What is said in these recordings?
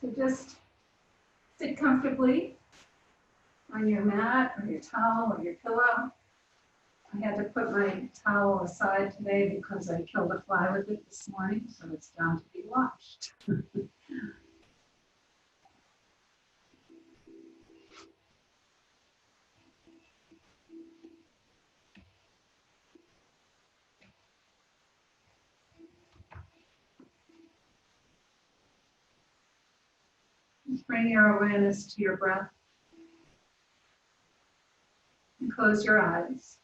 So just sit comfortably on your mat or your towel or your pillow. I had to put my towel aside today because I killed a fly with it this morning, so it's down to be washed. Just bring your awareness to your breath and close your eyes.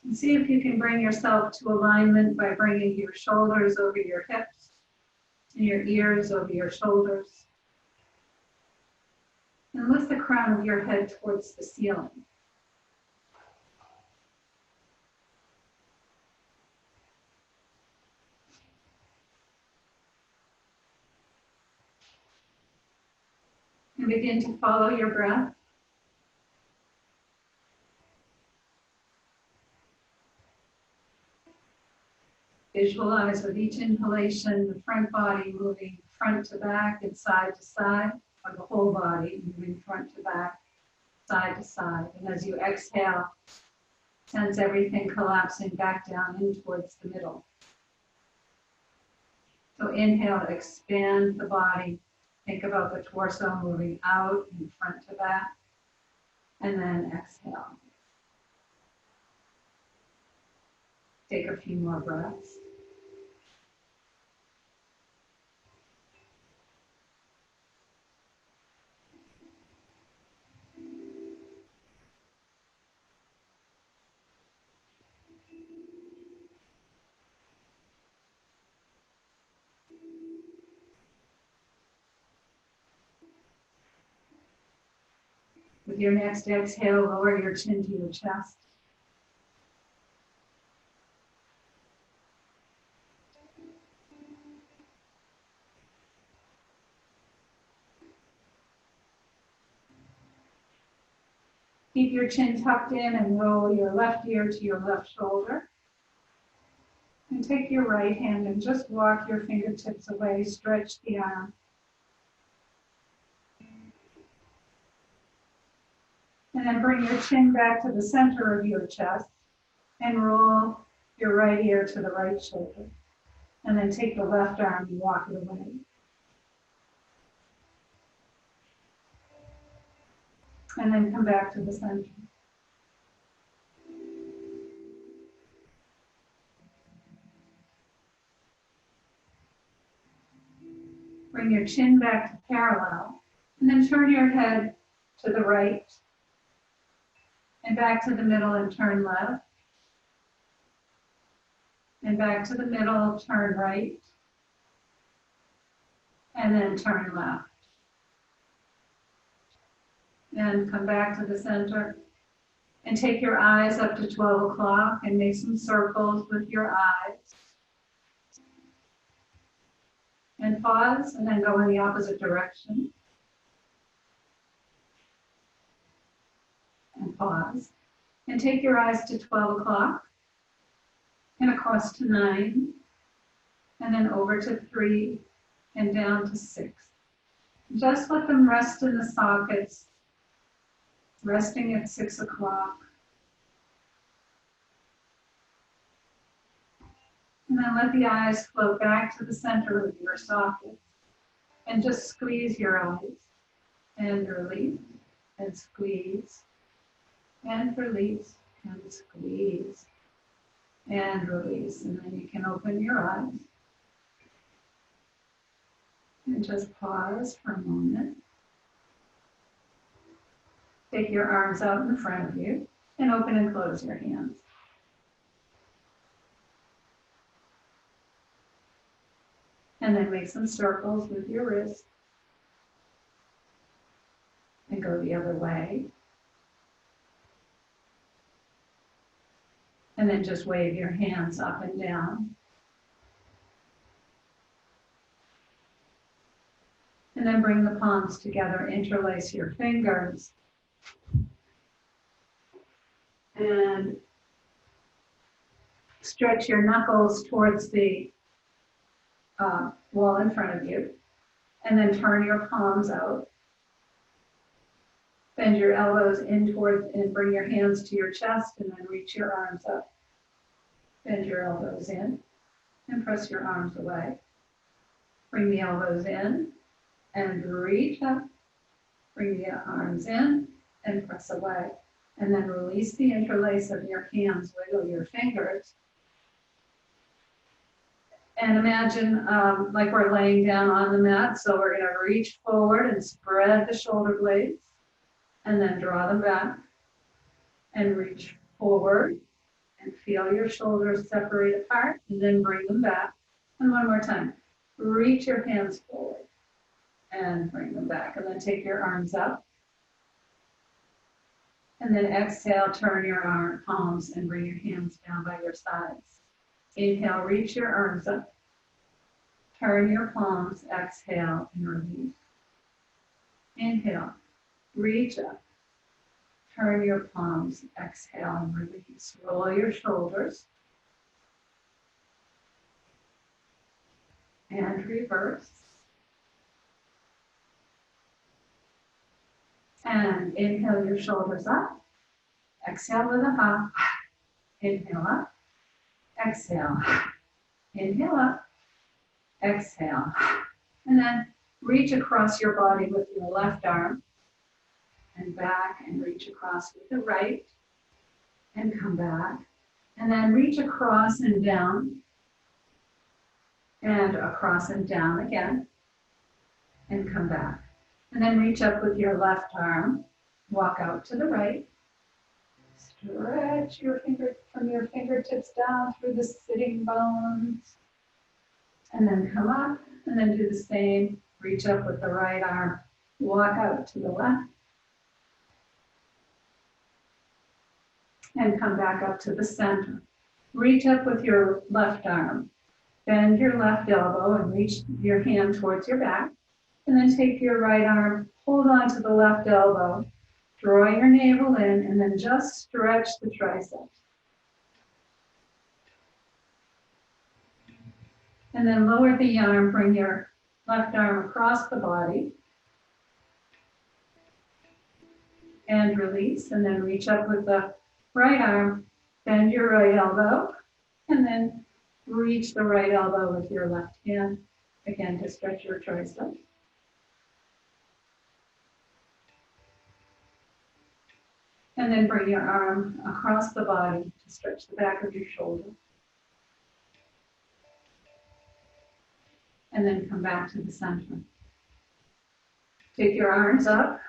And see if you can bring yourself to alignment by bringing your shoulders over your hips and your ears over your shoulders. And lift the crown of your head towards the ceiling. And begin to follow your breath. Visualize with each inhalation the front body moving front to back and side to side, or the whole body moving front to back, side to side. And as you exhale, sense everything collapsing back down in towards the middle. So inhale, expand the body. Think about the torso moving out and front to back. And then exhale. Take a few more breaths. With your next exhale, lower your chin to your chest. Keep your chin tucked in and roll your left ear to your left shoulder. And take your right hand and just walk your fingertips away, stretch the arm. And then bring your chin back to the center of your chest and roll your right ear to the right shoulder. And then take the left arm and walk it away. And then come back to the center. Bring your chin back to parallel, and then turn your head to the right, and back to the middle and turn left, and back to the middle, turn right, and then turn left. And come back to the center, and take your eyes up to 12 o'clock and make some circles with your eyes. And pause, and then go in the opposite direction. And pause. And take your eyes to 12 o'clock, and across to 9, and then over to 3, and down to 6. Just let them rest in the sockets, resting at 6 o'clock. And then let the eyes float back to the center of your socket. And just squeeze your eyes. And release. And squeeze. And release. And squeeze. And release. And then you can open your eyes. And just pause for a moment. Take your arms out in front of you. And open and close your hands. And then make some circles with your wrist. And go the other way. And then just wave your hands up and down. And then bring the palms together, interlace your fingers. And Stretch your knuckles towards the wall in front of you, and then turn your palms out. Bend your elbows in towards and bring your hands to your chest, and then reach your arms up. Bend your elbows in and press your arms away. Bring the elbows in and reach up. Bring the arms in and press away. And then release the interlace of your hands, wiggle your fingers. And imagine like we're laying down on the mat, so we're going to reach forward and spread the shoulder blades, and then draw them back, and reach forward, and feel your shoulders separate apart, and then bring them back. And one more time, reach your hands forward, and bring them back, and then take your arms up. And then exhale, turn your palms and bring your hands down by your sides. Inhale, reach your arms up. Turn your palms, exhale, and release. Inhale, reach up. Turn your palms, exhale, and release. Roll your shoulders. And reverse. And inhale your shoulders up. Exhale with a hop. Inhale up. Exhale. Inhale up. Exhale. And then reach across your body with your left arm. And back, and reach across with the right. And come back. And then reach across and down. And across and down again. And come back. And then reach up with your left arm, walk out to the right, stretch your finger from your fingertips down through the sitting bones, and then come up, and then do the same, reach up with the right arm, walk out to the left, and come back up to the center. Reach up with your left arm, bend your left elbow and reach your hand towards your back. And then take your right arm, hold on to the left elbow, draw your navel in, and then just stretch the triceps. And then lower the arm, bring your left arm across the body. And release, and then reach up with the right arm, bend your right elbow, and then reach the right elbow with your left hand, again to stretch your triceps. And then bring your arm across the body to stretch the back of your shoulder. And then come back to the center. Take your arms up,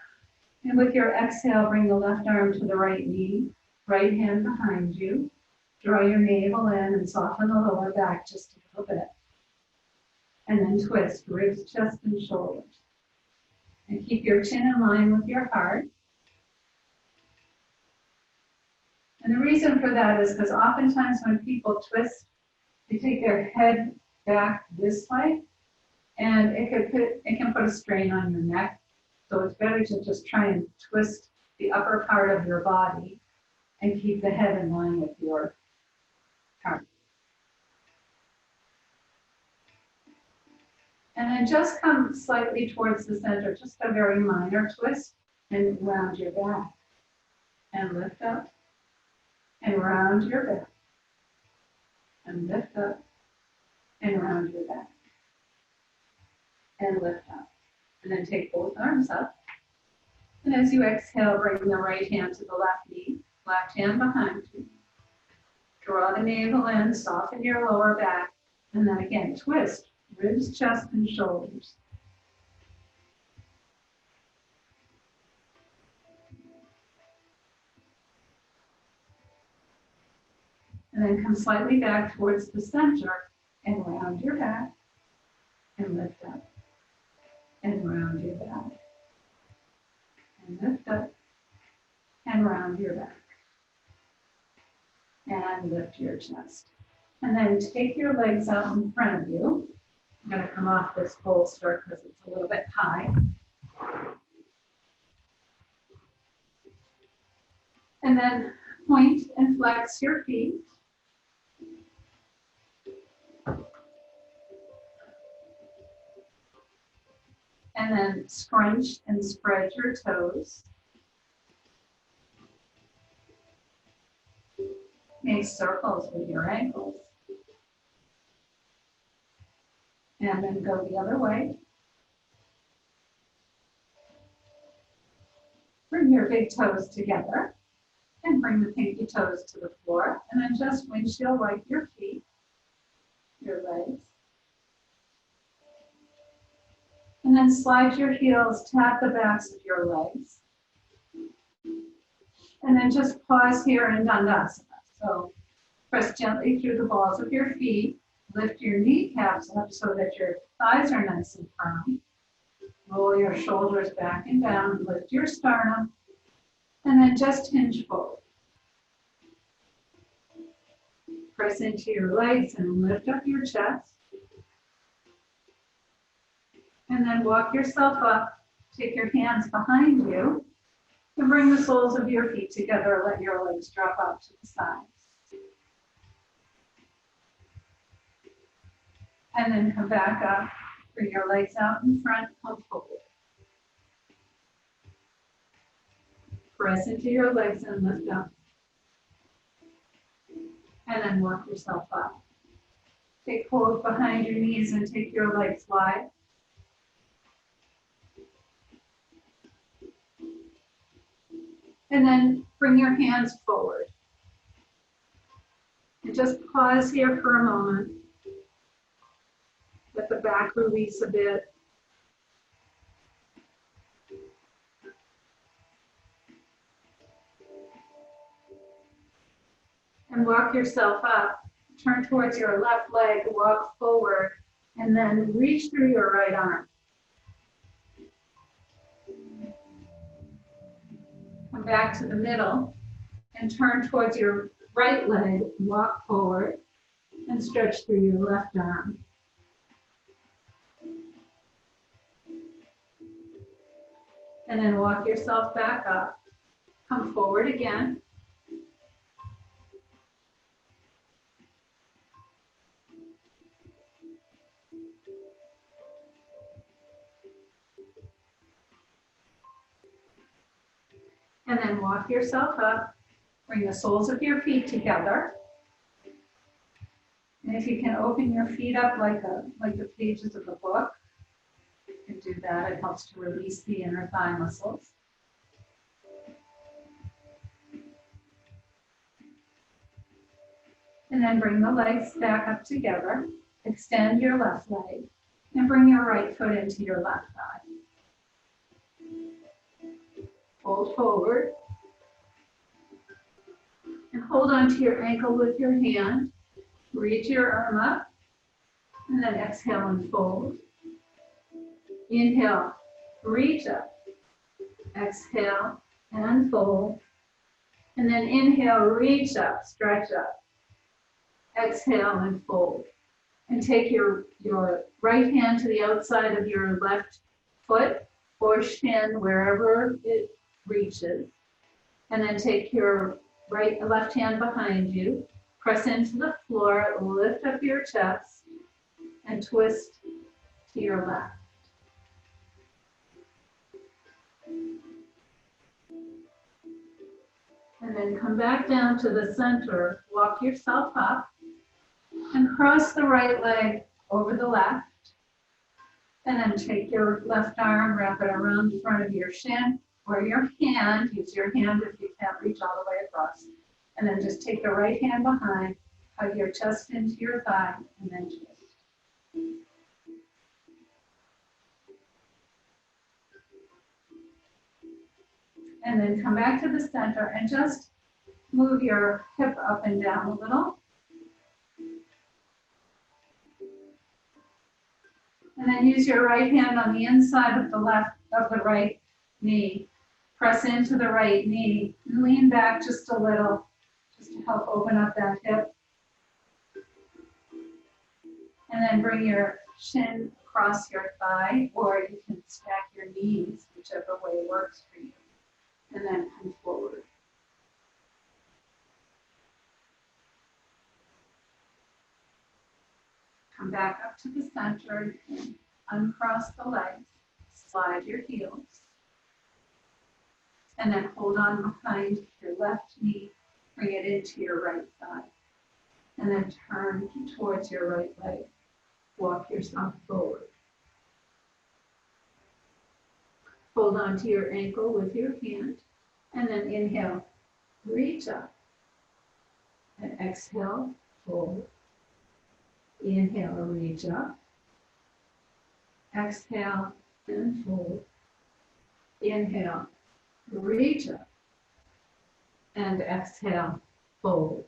and with your exhale, bring the left arm to the right knee, right hand behind you. Draw your navel in and soften the lower back just a little bit. And then twist, ribs, chest, and shoulders. And keep your chin in line with your heart. And the reason for that is because oftentimes when people twist, they take their head back this way, and it can put a strain on your neck. So it's better to just try and twist the upper part of your body and keep the head in line with your heart. And then just come slightly towards the center, just a very minor twist, and round your back. And lift up. And round your back, and lift up, and round your back, and lift up. And then take both arms up. And as you exhale, bring the right hand to the left knee, left hand behind you. Draw the navel in, soften your lower back, and then again, twist, ribs, chest, and shoulders. And then come slightly back towards the center and round your back and lift up and round your back and lift up and round your back and lift your chest. And then take your legs out in front of you. I'm going to come off this bolster because it's a little bit high. And then point and flex your feet. And then scrunch and spread your toes. Make circles with your ankles. And then go the other way. Bring your big toes together and bring the pinky toes to the floor. And then just windshield wipe your feet, your legs. And then slide your heels, tap the backs of your legs. And then just pause here in Dandasana. So press gently through the balls of your feet. Lift your kneecaps up so that your thighs are nice and firm. Roll your shoulders back and down. Lift your sternum. And then just hinge forward. Press into your legs and lift up your chest. And then walk yourself up. Take your hands behind you. And bring the soles of your feet together. Let your legs drop out to the sides. And then come back up. Bring your legs out in front. Come forward. Press into your legs and lift up. And then walk yourself up. Take hold behind your knees and take your legs wide. And then bring your hands forward. And just pause here for a moment. Let the back release a bit. And walk yourself up. Turn towards your left leg, walk forward, and then reach through your right arm. Come back to the middle and turn towards your right leg, walk forward, and stretch through your left arm. And then walk yourself back up. Come forward again. And then walk yourself up. Bring the soles of your feet together. And if you can open your feet up like the pages of a book, you can do that. It helps to release the inner thigh muscles. And then bring the legs back up together. Extend your left leg and bring your right foot into your left thigh. Fold forward. And hold onto your ankle with your hand. Reach your arm up. And then exhale and fold. Inhale, reach up. Exhale and fold. And then inhale, reach up, stretch up. Exhale and fold. And take your right hand to the outside of your left foot or shin, wherever it reaches. And then take your left hand behind you. Press into the floor, lift up your chest, and twist to your left. And then come back down to the center, walk yourself up, and cross the right leg over the left. And then take your left arm, wrap it around the front of your shin, or your hand, use your hand if you can't reach all the way across. And then just take the right hand behind, hug your chest into your thigh, and then twist. And then come back to the center and just move your hip up and down a little. And then use your right hand on the inside of the right knee. Press into the right knee and lean back just a little, just to help open up that hip. And then bring your shin across your thigh, or you can stack your knees, whichever way works for you. And then come forward. Come back up to the center and uncross the legs. slide your heels. And then hold on behind your left knee, bring it into your right thigh. And then turn towards your right leg. Walk yourself forward. Hold on to your ankle with your hand. And then inhale, reach up. And exhale, fold. Inhale, reach up. Exhale, and fold. Inhale, reach up. And exhale, fold.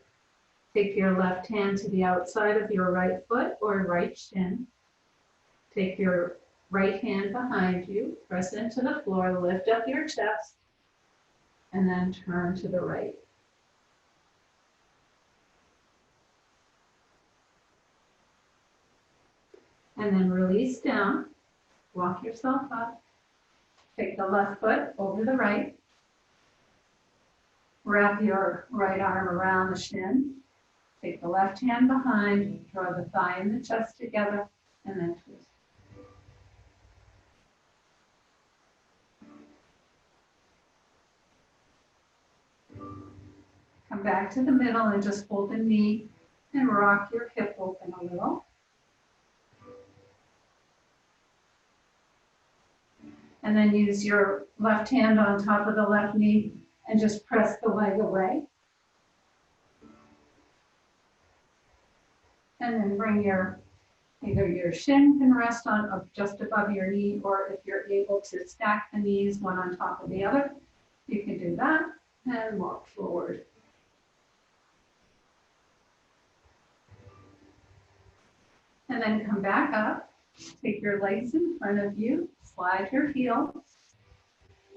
Take your left hand to the outside of your right foot or right shin. Take your right hand behind you, press into the floor, lift up your chest, and then turn to the right. And then release down, walk yourself up. Take the left foot over the right. Wrap your right arm around the shin. Take the left hand behind, draw the thigh and the chest together, and then twist. Come back to the middle and just hold the knee and rock your hip open a little. And then use your left hand on top of the left knee and just press the leg away. And then bring either your shin can rest on just above your knee, or if you're able to stack the knees one on top of the other, you can do that and walk forward. And then come back up, take your legs in front of you, slide your heels,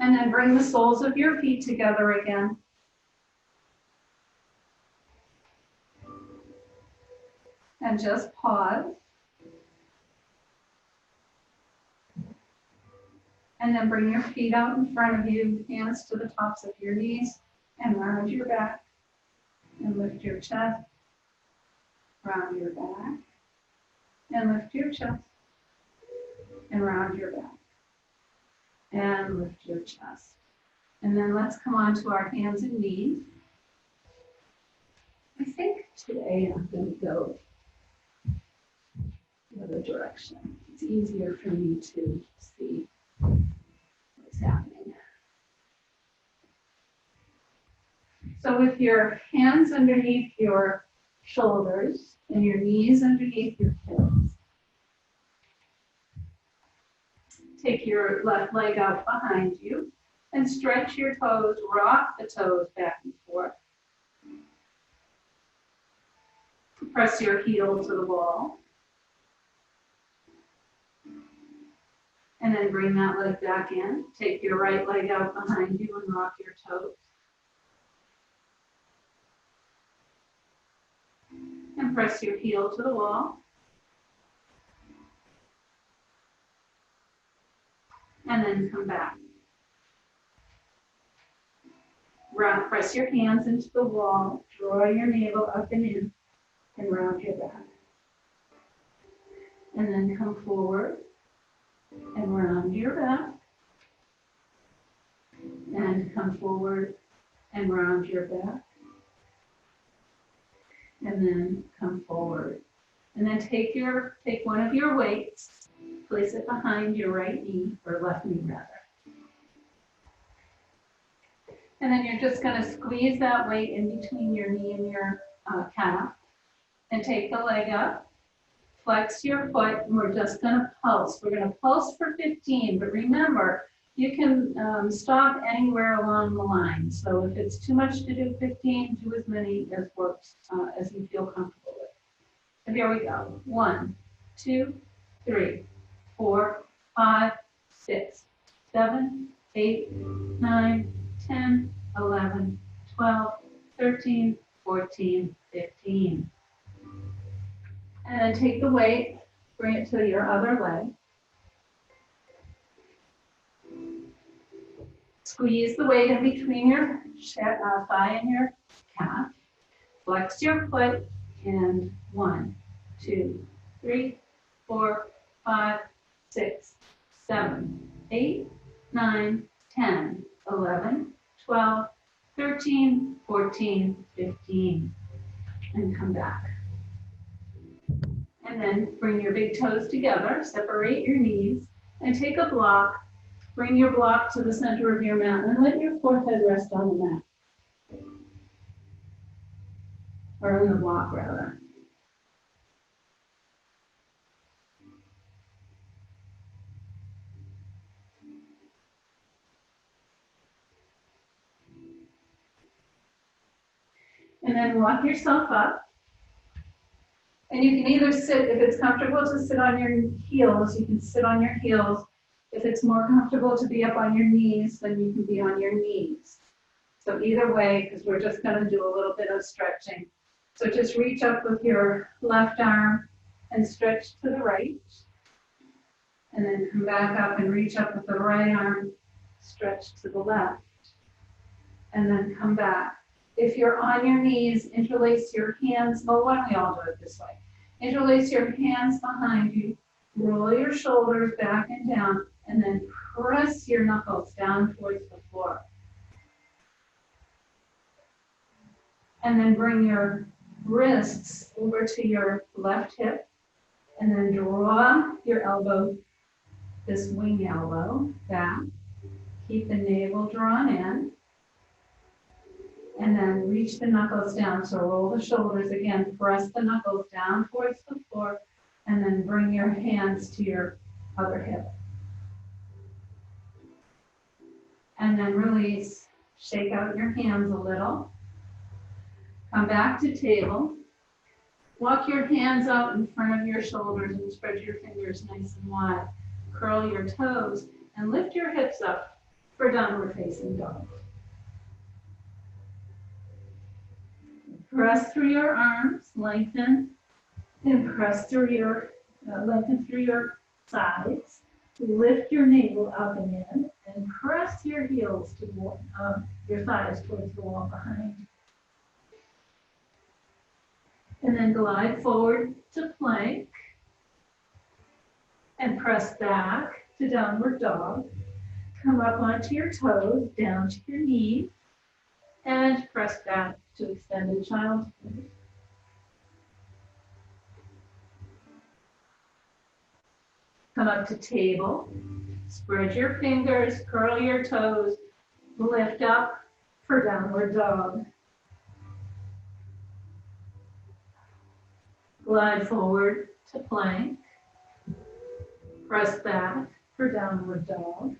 and then bring the soles of your feet together again. And just pause. And then bring your feet out in front of you, hands to the tops of your knees, and round your back. And lift your chest, round your back, and lift your chest, and round your back, and lift your chest. And then let's come on to our hands and knees. I think today I'm going to go the other direction. It's easier for me to see what's happening. So with your hands underneath your shoulders and your knees underneath your hips, take your left leg out behind you and stretch your toes, rock the toes back and forth. Press your heel to the wall. And then bring that leg back in. Take your right leg out behind you and rock your toes. And press your heel to the wall. And then come back. Press your hands into the wall. Draw your navel up and in. And round your back. And then come forward. And round your back. And come forward and round your back. And then come forward. And then take one of your weights, place it behind your right knee, or left knee rather. And then you're just going to squeeze that weight in between your knee and your calf. And take the leg up. Flex your foot, and we're just going to pulse. We're going to pulse for 15, but remember, you can stop anywhere along the line. So if it's too much to do 15, do as many as works as you feel comfortable with. So here we go. 1, 2, 3, 4, 5, 6, 7, 8, 9, 10, 11, 12, 13, 14, 15. And then take the weight, bring it to your other leg. Squeeze the weight in between your thigh and your calf. Flex your foot, and 1, 2, 3, 4, 5, 6, 7, 8, 9, 10, 11, 12, 13, 14, 15. And come back. And then bring your big toes together, separate your knees, and take a block. Bring your block to the center of your mat and let your forehead rest on the mat. Or in the block, rather. And then walk yourself up. And you can either sit, if it's comfortable to sit on your heels, you can sit on your heels. If it's more comfortable to be up on your knees, then you can be on your knees. So either way, because we're just going to do a little bit of stretching. So just reach up with your left arm and stretch to the right. And then come back up and reach up with the right arm, stretch to the left. And then come back. If you're on your knees, interlace your hands. Well, why don't we all do it this way? Interlace your hands behind you, roll your shoulders back and down, and then press your knuckles down towards the floor. And then bring your wrists over to your left hip, and then draw your elbow, this wing elbow, back. Keep the navel drawn in. And then reach the knuckles down. So roll the shoulders again, press the knuckles down towards the floor, and then bring your hands to your other hip. And then release, shake out your hands a little. Come back to table. Walk your hands out in front of your shoulders and spread your fingers nice and wide. Curl your toes and lift your hips up for downward facing dog. Press through your arms, lengthen, and press through your, lengthen through your sides. Lift your navel up and in, and press your heels to your thighs towards the wall behind. And then glide forward to plank, and press back to downward dog. Come up onto your toes, down to your knees, and press back to extended child's pose. Come up to table, spread your fingers, curl your toes, lift up for downward dog. Glide forward to plank, press back for downward dog.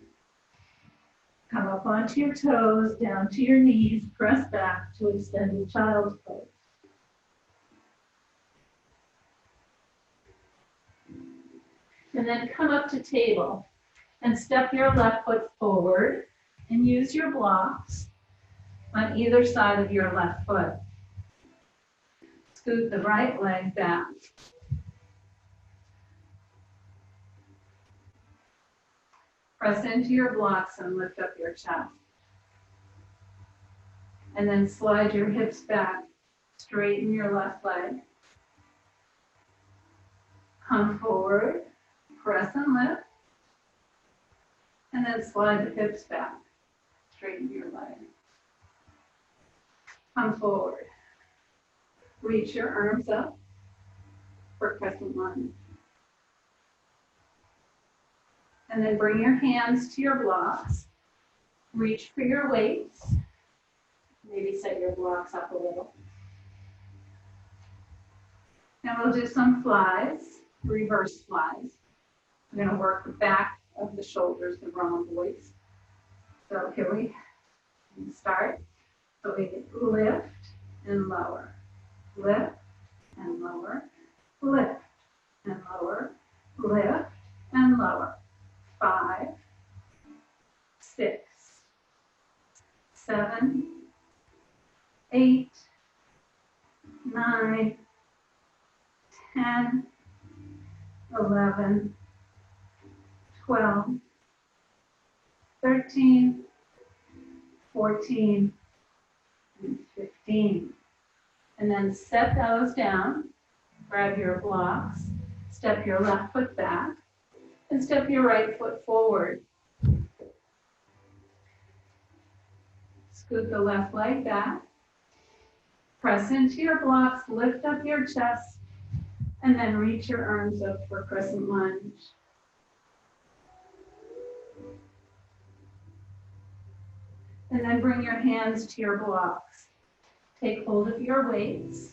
Come up onto your toes, down to your knees, press back to extended child's pose. And then come up to table and step your left foot forward and use your blocks on either side of your left foot. Scoot the right leg back. Press into your blocks and lift up your chest. And then slide your hips back, straighten your left leg. Come forward, press and lift. And then slide the hips back, straighten your leg. Come forward. Reach your arms up for crescent lunge. And then bring your hands to your blocks. Reach for your weights. Maybe set your blocks up a little. Now we'll do some flies, reverse flies. We're going to work the back of the shoulders, the rhomboids. So here we start. So we lift and lower. Lift and lower. Lift and lower. Lift and lower. 5, 6, 7, 8, 9, 10, 11, 12, 13, 14, and 15. And then set those down, grab your blocks, step your left foot back, and step your right foot forward. Scoot the left leg back. Press into your blocks, lift up your chest, and then reach your arms up for crescent lunge. And then bring your hands to your blocks. Take hold of your weights.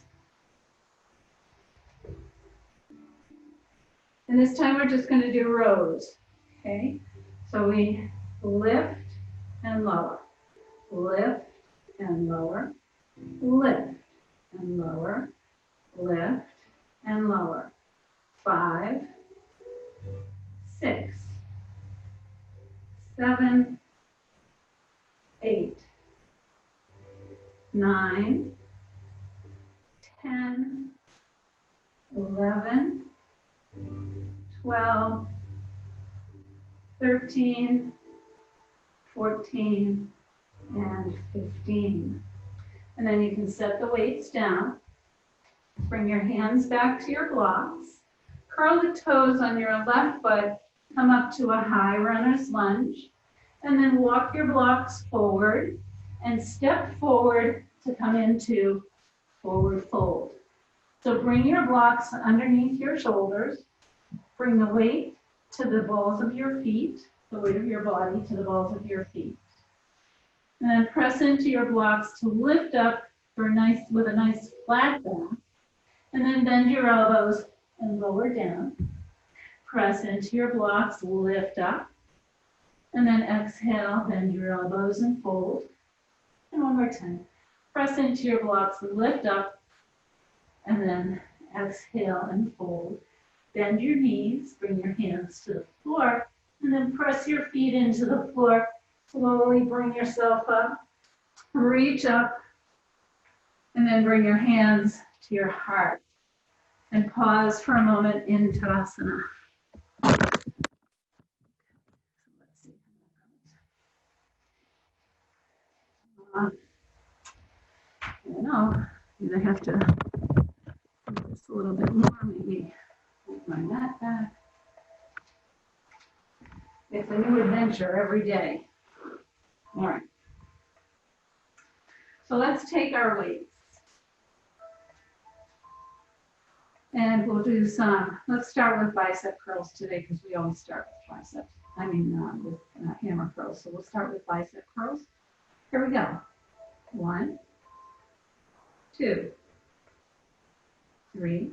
And this time we're just going to do rows, okay? So we lift and lower, lift and lower, lift and lower, lift and lower. 5, 6, 7, 8, 9, 10, 11, 12, 13, 14, and 15. And then you can set the weights down. Bring your hands back to your blocks. Curl the toes on your left foot. Come up to a high runner's lunge. And then walk your blocks forward and step forward to come into forward fold. So bring your blocks underneath your shoulders. Bring the weight to the balls of your feet, the weight of your body to the balls of your feet. And then press into your blocks to lift up with a nice flat back. And then bend your elbows and lower down. Press into your blocks, lift up. And then exhale, bend your elbows and fold. And one more time. Press into your blocks, lift up. And then exhale and fold. Bend your knees, bring your hands to the floor. And then press your feet into the floor. Slowly bring yourself up. Reach up. And then bring your hands to your heart. And pause for a moment in Tadasana. I don't know, I have to do this a little bit more, maybe move my mat back. It's a new adventure every day. All right. So let's take our weights. And we'll do let's start with bicep curls today because we always start with biceps. With hammer curls. So we'll start with bicep curls. Here we go. 1, 2, 3,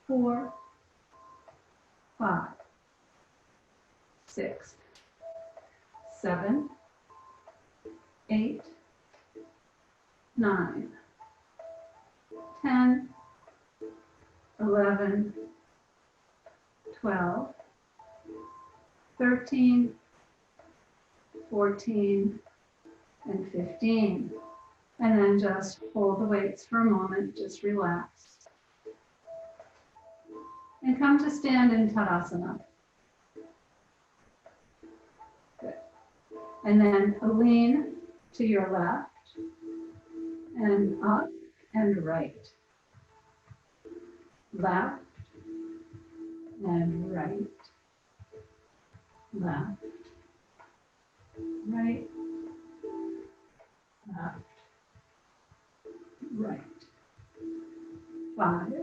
4, 5, 6, 7, 8, 9, 10, 11, 12, 13, 14, and 15. And then just hold the weights for a moment, just relax. And come to stand in Tadasana. Good. And then lean to your left and up and right. Left and right. Left, right, left, right. 5,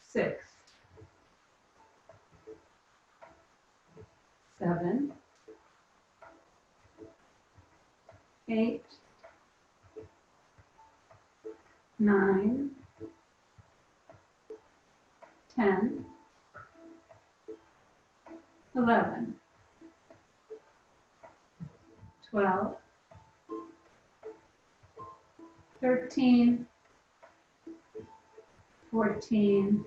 6, 7, 8, 9, 10, 11, 12, 13, 14,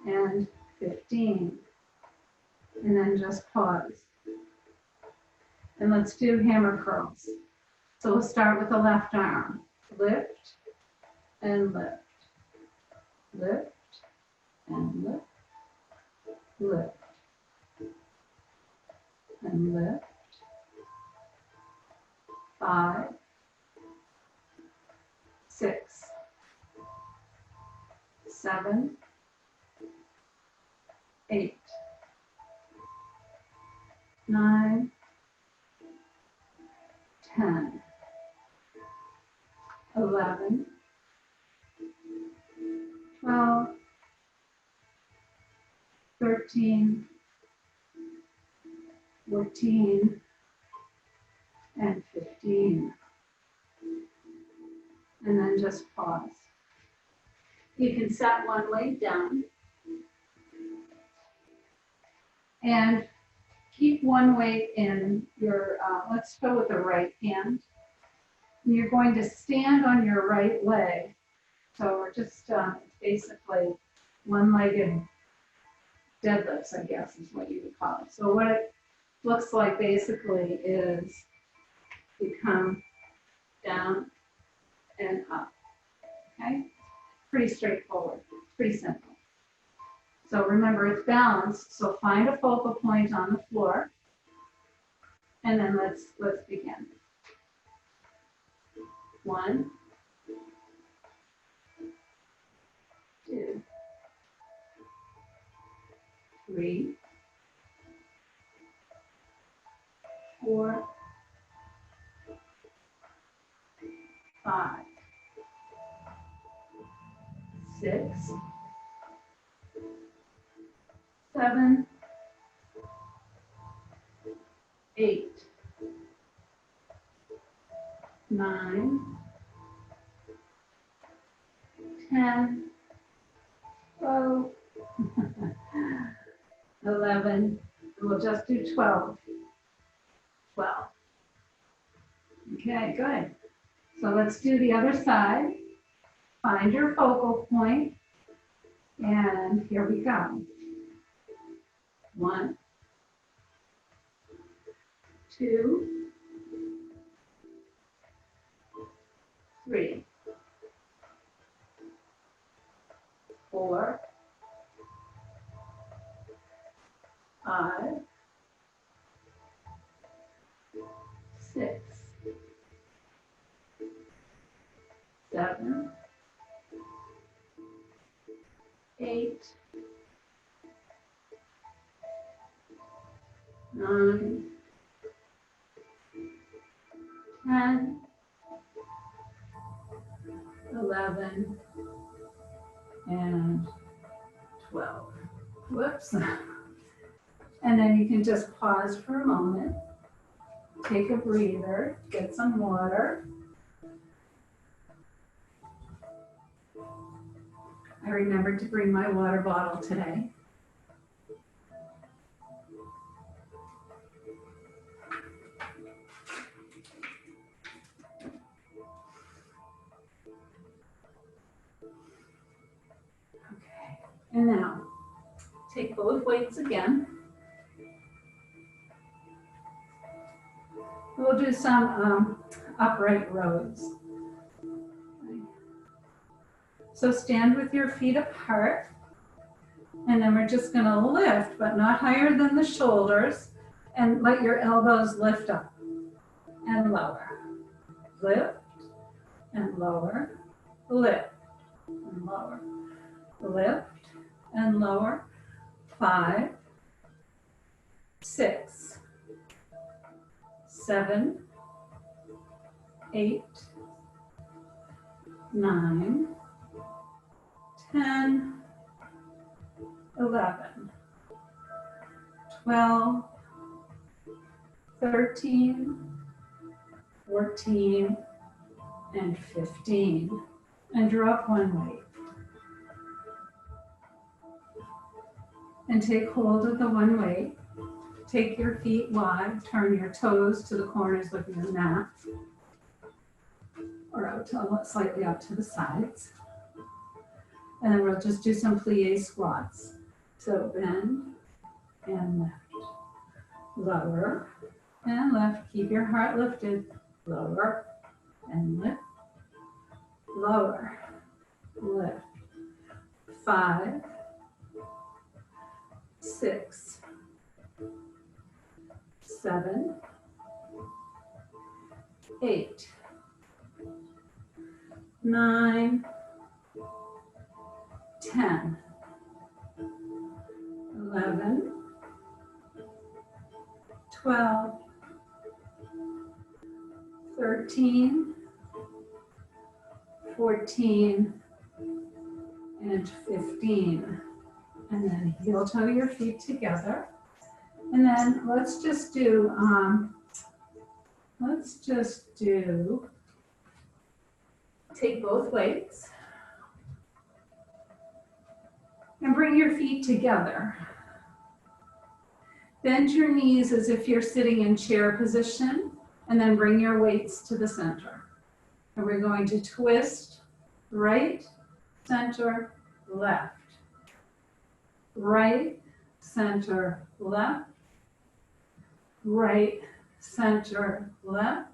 and 15. And then just pause. And let's do hammer curls. So we'll start with the left arm. Lift and lift. Lift and lift. Lift and lift. 5, 6, 7, 8, 9, 10, 11, 12, 13, 14, and 15. And then just pause. You can set one leg down and keep one weight in your, let's go with the right hand. And you're going to stand on your right leg. So we're just basically one-legged deadlifts, I guess is what you would call it. So what it looks like basically is you come down and up, okay? Pretty straightforward, pretty simple. So remember, it's balanced, so find a focal point on the floor, and then let's begin. 1, 2, 3, 4, 5, 6, 7, 8, 9, 10, 12, 11, and we'll just do 12. 12. Okay, good. So let's do the other side. Find your focal point, and here we go. 1, 2, 3, 4, 5, 6, 7, 8, 9, 10, 11, and 12. Whoops. And then you can just pause for a moment, take a breather, get some water. I remembered to bring my water bottle today. Okay, and now take both weights again. We'll do some upright rows. So stand with your feet apart, and then we're just going to lift, but not higher than the shoulders, and let your elbows lift up and lower. Lift and lower, lift and lower, lift and lower. 5, 6, 7, 8, 9, 10, 11, 12, 13, 14, and 15. And drop one weight. And take hold of the one weight. Take your feet wide, turn your toes to the corners of your mat, or out to, slightly out to the sides. And then we'll just do some plie squats. So bend and lift, lower and lift. Keep your heart lifted, lower and lift, lower, lift. 5, 6, 7, 8, 9, 10, 11, 12, 13, 14, and 15. And then heel toe your feet together. And then let's just do, take both weights and bring your feet together. Bend your knees as if you're sitting in chair position, and then bring your weights to the center. And we're going to twist right, center, left. Right, center, left. Right, center, left.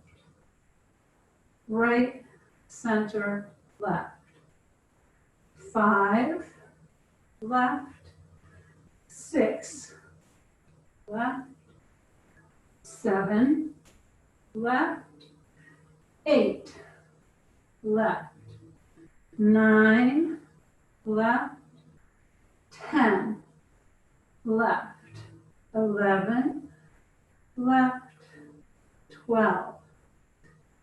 Right, center, left. 5, left. 6, left. 7, left. 8, left. 9, left. 10, left. 11, left. 12,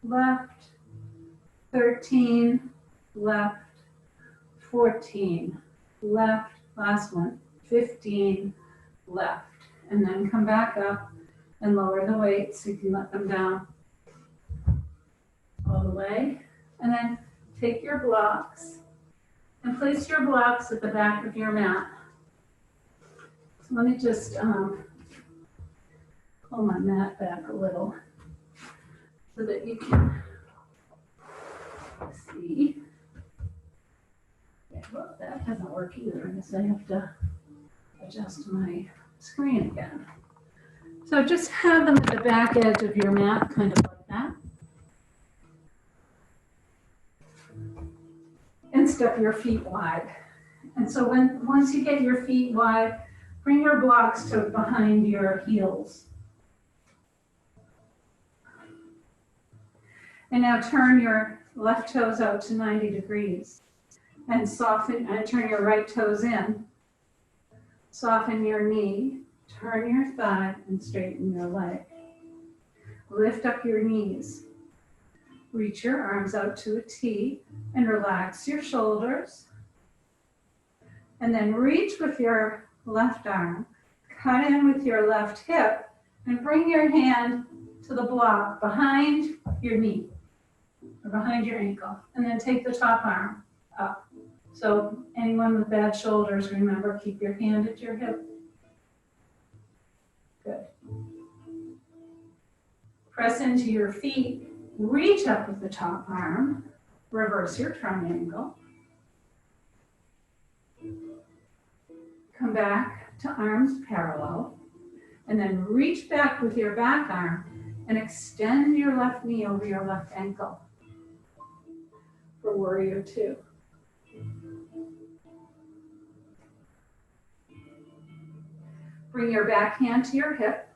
left. 13, left. 14, left. Last one. 15, left. And then come back up and lower the weights so you can let them down all the way. And then take your blocks and place your blocks at the back of your mat. So let me just pull my mat back a little so that you can see. Okay, well, that doesn't work either. I guess I have to adjust my screen again. So just have them at the back edge of your mat, kind of like that. And step your feet wide. And so once you get your feet wide, bring your blocks to behind your heels. And now turn your left toes out to 90 degrees and soften, and turn your right toes in. Soften your knee, turn your thigh, and straighten your leg. Lift up your knees. Reach your arms out to a T and relax your shoulders. And then reach with your left arm, cut in with your left hip, and bring your hand to the block behind your knee or behind your ankle. And then take the top arm up. So anyone with bad shoulders, remember, keep your hand at your hip. Good. Press into your feet. Reach up with the top arm, reverse your triangle. Come back to arms parallel, and then reach back with your back arm and extend your left knee over your left ankle for warrior 2. Bring your back hand to your hip,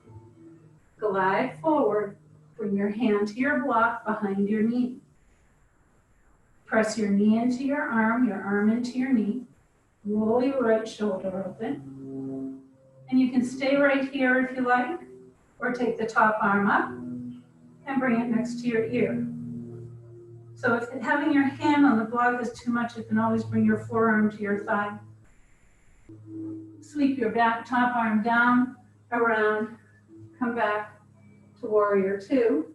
glide forward. Bring your hand to your block behind your knee. Press your knee into your arm into your knee. Roll your right shoulder open. And you can stay right here if you like, or take the top arm up and bring it next to your ear. So if having your hand on the block is too much, you can always bring your forearm to your thigh. Sweep your back top arm down, around, come back to warrior 2.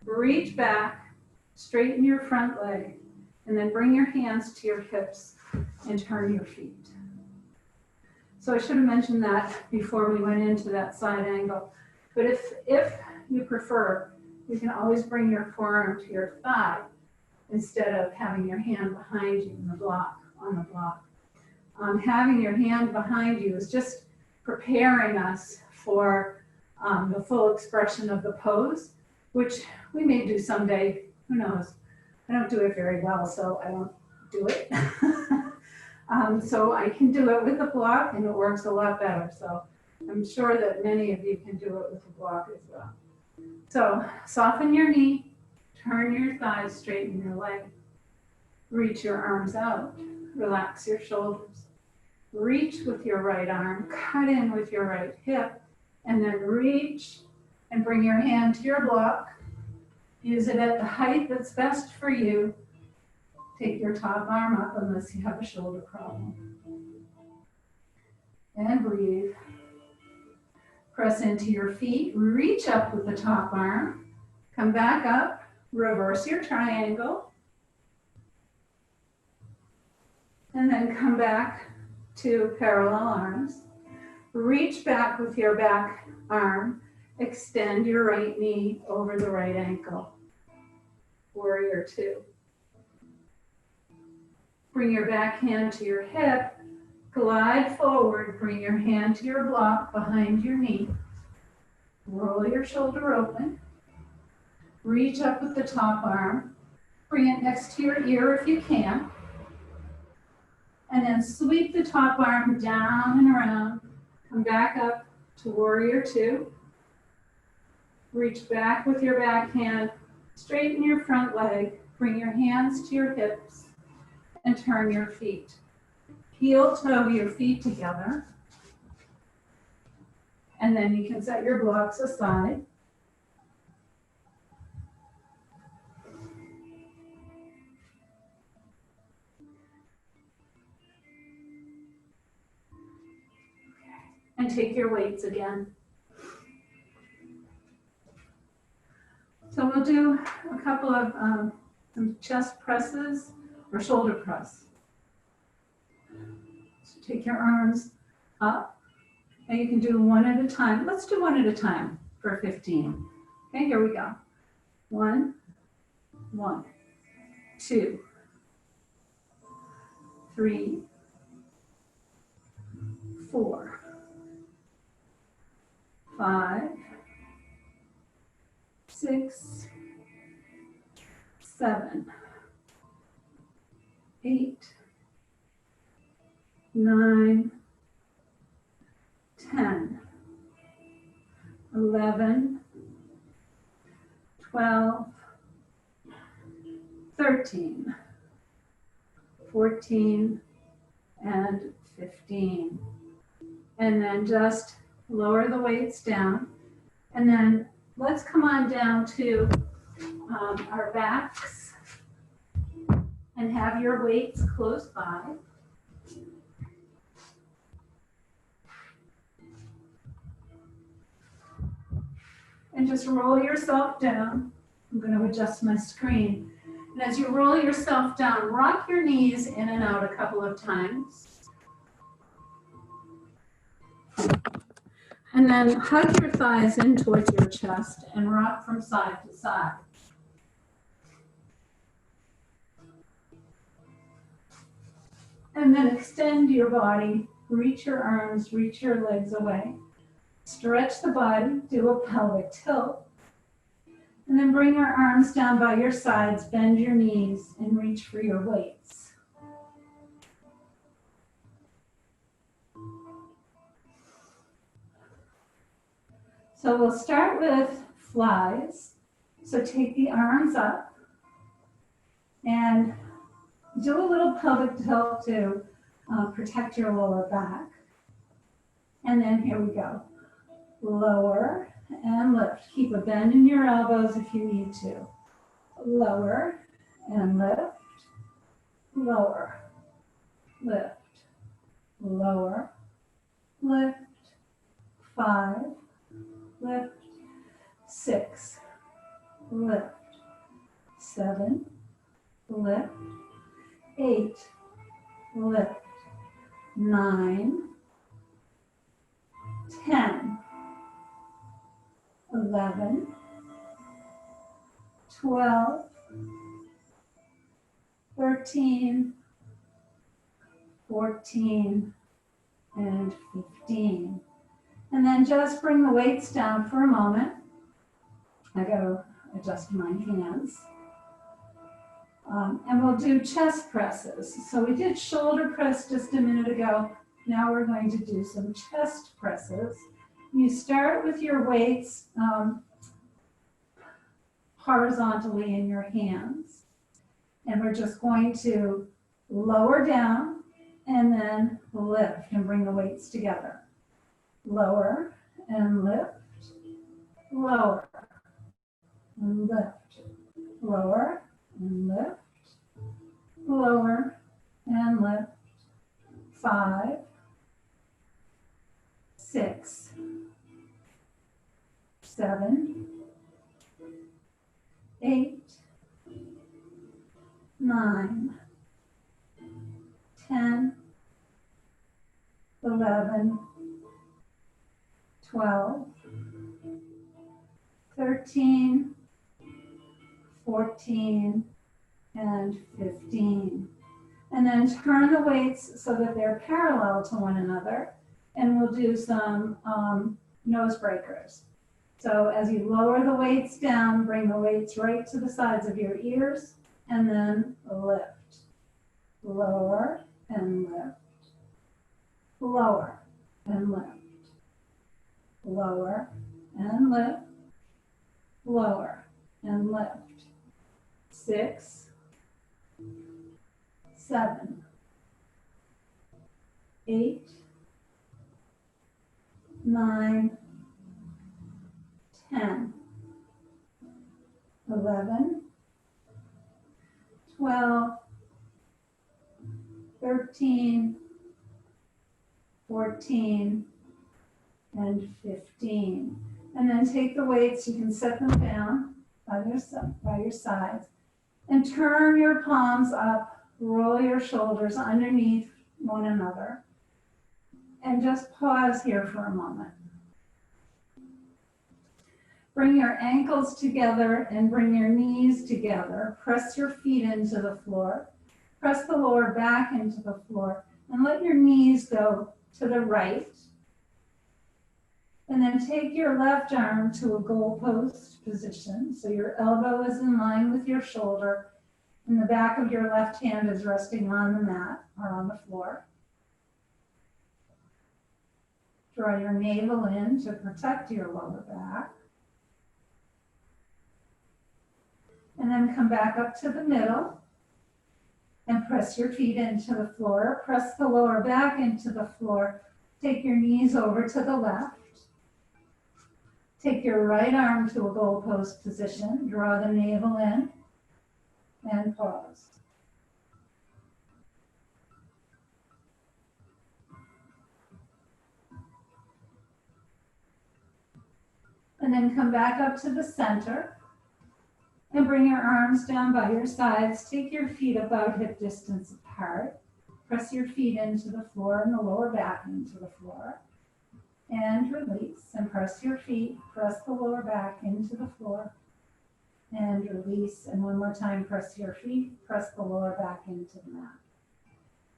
Reach back, straighten your front leg, and then bring your hands to your hips and turn your feet. So I should have mentioned that before we went into that side angle. But if you prefer, you can always bring your forearm to your thigh instead of having your hand behind you in the block, on the block. Having your hand behind you is just preparing us for the full expression of the pose, which we may do someday, who knows. I don't do it very well, so I don't do it. So I can do it with a block, and it works a lot better. So I'm sure that many of you can do it with a block as well. So soften your knee, turn your thighs, straighten your leg, reach your arms out, relax your shoulders. Reach with your right arm, cut in with your right hip, And then reach and bring your hand to your block. Use it at the height that's best for you. Take your top arm up unless you have a shoulder problem. And breathe. Press into your feet. Reach up with the top arm. Come back up. Reverse your triangle. And then come back to parallel arms. Reach back with your back arm. Extend your right knee over the right ankle. Warrior two. Bring your back hand to your hip. Glide forward. Bring your hand to your block behind your knee. Roll your shoulder open. Reach up with the top arm. Bring it next to your ear if you can. And then sweep the top arm down and around. Come back up to warrior two. Reach back with your back hand. Straighten your front leg. Bring your hands to your hips and turn your feet. Heel toe your feet together. And then you can set your blocks aside. And take your weights again. So we'll do a couple of some chest presses or shoulder press. So take your arms up, and you can do one at a time. Let's do one at a time for 15. Okay, here we go. 1, 2, 3, 4, 5, 6, 7, 8, 9, 10, 11, 12, 13, 14, and 15. And then just lower the weights down. And then let's come on down to our backs and have your weights close by. And just roll yourself down. I'm going to adjust my screen. And as you roll yourself down, rock your knees in and out a couple of times. And then hug your thighs in towards your chest and rock from side to side. And then extend your body, reach your arms, reach your legs away. Stretch the body, do a pelvic tilt. And then bring your arms down by your sides, bend your knees, and reach for your weights. So we'll start with flies. So take the arms up and do a little pelvic tilt to protect your lower back. And then here we go. Lower and lift. Keep a bend in your elbows if you need to. Lower and lift. Lower, lift, lower, lift. 5, lift. 6, lift. 7, lift. 8, lift. 9, 10, 11, 12, 13, 14, and 15. And then just bring the weights down for a moment. I gotta adjust my hands. And we'll do chest presses. So we did shoulder press just a minute ago. Now we're going to do some chest presses. You start with your weights horizontally in your hands. And we're just going to lower down and then lift and bring the weights together. Lower and lift, lower, and lift, lower, and lift, lower, and lift. 5, 6, 7, 8, 9, 10, 11, 12, 13, 14, and 15. And then turn the weights so that they're parallel to one another. And we'll do some nose breakers. So as you lower the weights down, bring the weights right to the sides of your ears, and then lift. Lower and lift. Lower and lift. Lower and lift. Lower and lift. 6, 7, 8, 9, 10, 11, 12, 13, 14, and 15. And then take the weights, you can set them down by your sides, and turn your palms up, roll your shoulders underneath one another, and just pause here for a moment. Bring your ankles together and bring your knees together. Press your feet into the floor. Press the lower back into the floor, and let your knees go to the right. And then take your left arm to a goalpost position. So your elbow is in line with your shoulder, and the back of your left hand is resting on the mat or on the floor. Draw your navel in to protect your lower back. And then come back up to the middle and press your feet into the floor. Press the lower back into the floor. Take your knees over to the left. Take your right arm to a goalpost position. Draw the navel in and pause. And then come back up to the center and bring your arms down by your sides. Take your feet about hip distance apart. Press your feet into the floor and the lower back into the floor. And release, and press your feet. Press the lower back into the floor. And release, and one more time, press your feet. Press the lower back into the mat.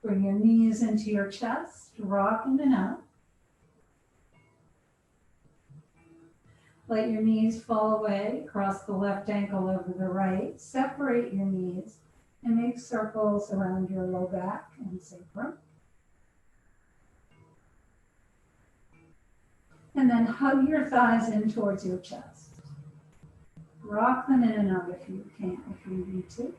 Bring your knees into your chest. Rock in and out. Let your knees fall away. Cross the left ankle over the right. Separate your knees and make circles around your low back and sacrum. And then hug your thighs in towards your chest. Rock them in and out if you can, if you need to.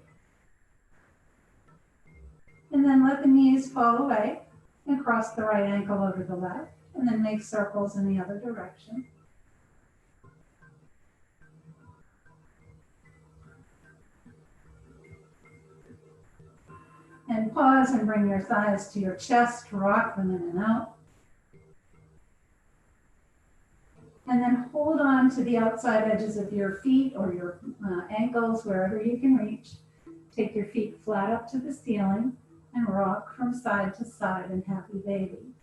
And then let the knees fall away and cross the right ankle over the left. And then make circles in the other direction. And pause and bring your thighs to your chest. Rock them in and out. And then hold on to the outside edges of your feet or your ankles, wherever you can reach. Take your feet flat up to the ceiling and rock from side to side in happy baby.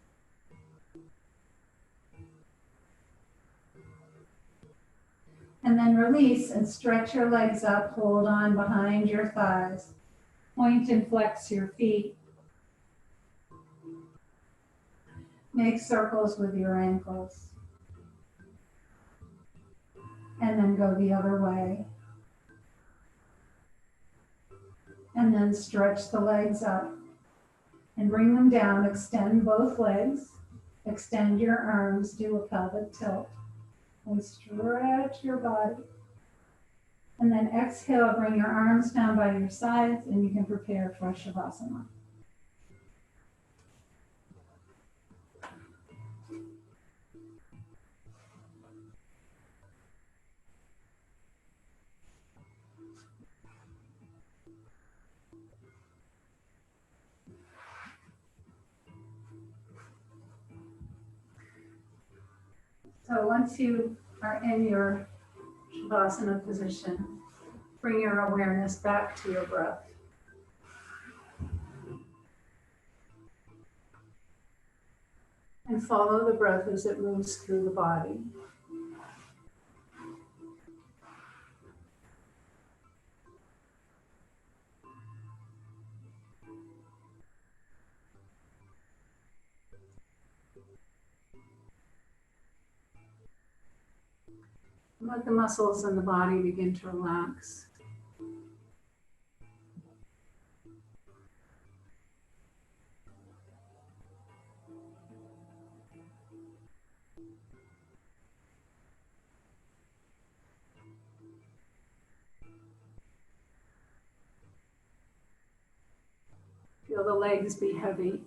And then release and stretch your legs up. Hold on behind your thighs. Point and flex your feet. Make circles with your ankles. And then go the other way. And then stretch the legs up and bring them down. Extend both legs. Extend your arms. Do a pelvic tilt. And stretch your body. And then exhale, bring your arms down by your sides, and you can prepare for Shavasana. So once you are in your Shavasana position, bring your awareness back to your breath. And follow the breath as it moves through the body. Let the muscles in the body begin to relax. Feel the legs be heavy.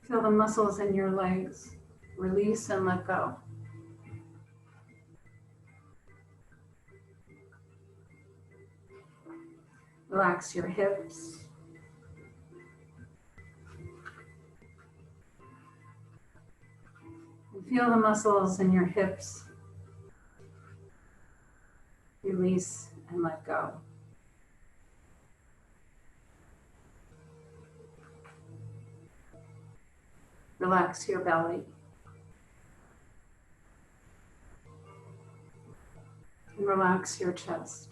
Feel the muscles in your legs release and let go. Relax your hips. And feel the muscles in your hips release and let go. Relax your belly. And relax your chest.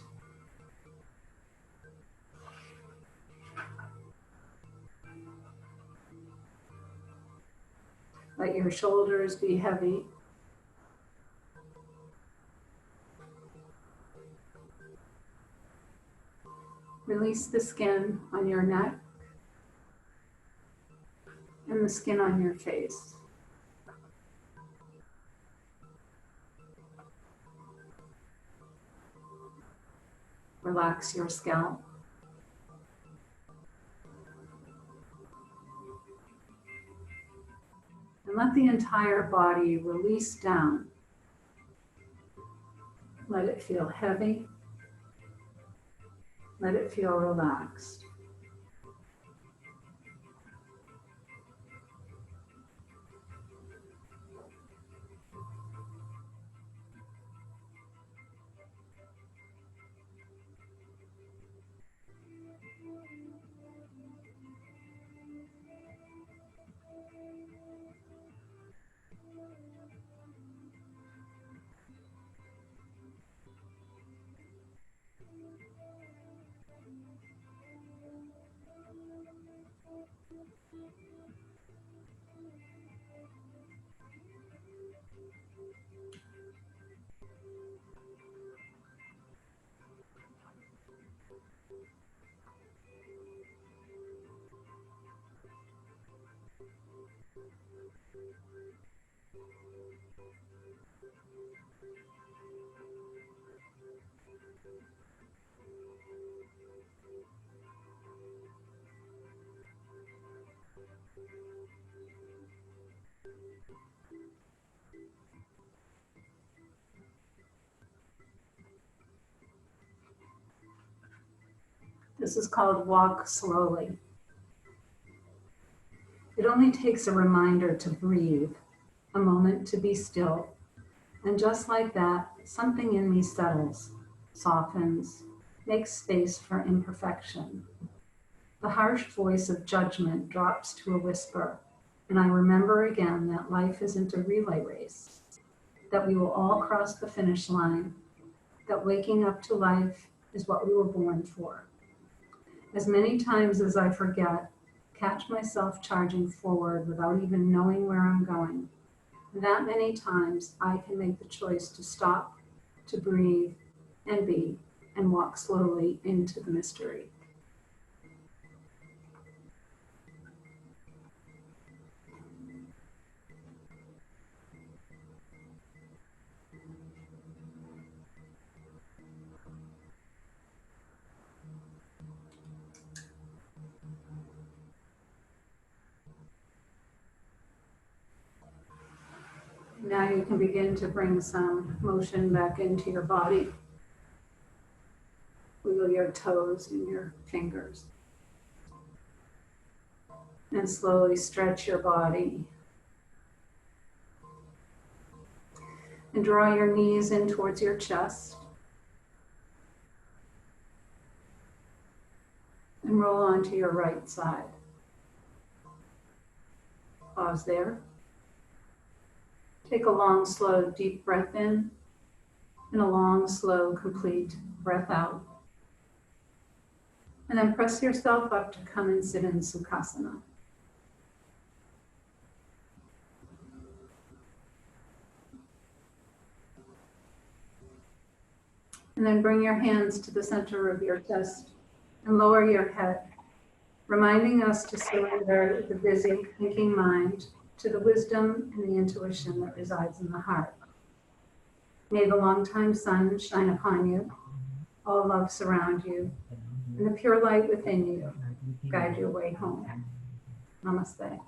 Let your shoulders be heavy. Release the skin on your neck and the skin on your face. Relax your scalp. And let the entire body release down. Let it feel heavy. Let it feel relaxed. This is called walk slowly. It only takes a reminder to breathe, a moment to be still, and just like that, something in me settles, softens, makes space for imperfection. The harsh voice of judgment drops to a whisper, and I remember again that life isn't a relay race, that we will all cross the finish line, that waking up to life is what we were born for. As many times as I forget, catch myself charging forward without even knowing where I'm going, that many times I can make the choice to stop, to breathe, and be, and walk slowly into the mystery. Now you can begin to bring some motion back into your body. Wiggle your toes and your fingers. And slowly stretch your body. And draw your knees in towards your chest. And roll onto your right side. Pause there. Take a long, slow, deep breath in, and a long, slow, complete breath out. And then press yourself up to come and sit in Sukhasana. And then bring your hands to the center of your chest and lower your head, reminding us to surrender the busy, thinking mind to the wisdom and the intuition that resides in the heart. May the long-time sun shine upon you, all love surround you, and the pure light within you guide your way home. Namaste.